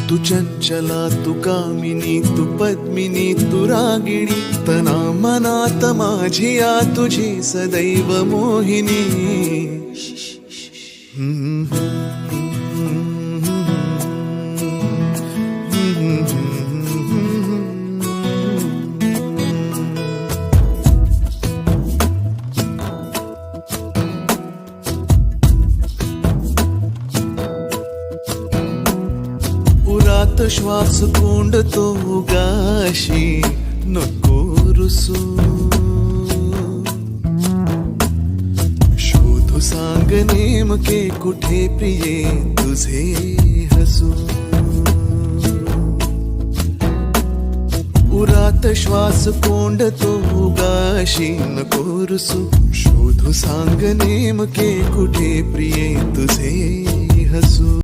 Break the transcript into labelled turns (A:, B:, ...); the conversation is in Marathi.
A: तू चंचला तू कामिनी तू पद्मिनी तू रागिणी तना मनात माझिया तुझी सदैव मोहिनी. उरात श्वास कोंडतो गाशी नको रुसू. शोधू सांग नेमके कुठे प्रिये तुझे हसू. उरात श्वास कोंडतो गाशी नको रुसू. शोधू सांग नेमके कुठे प्रिये तुझे हसू.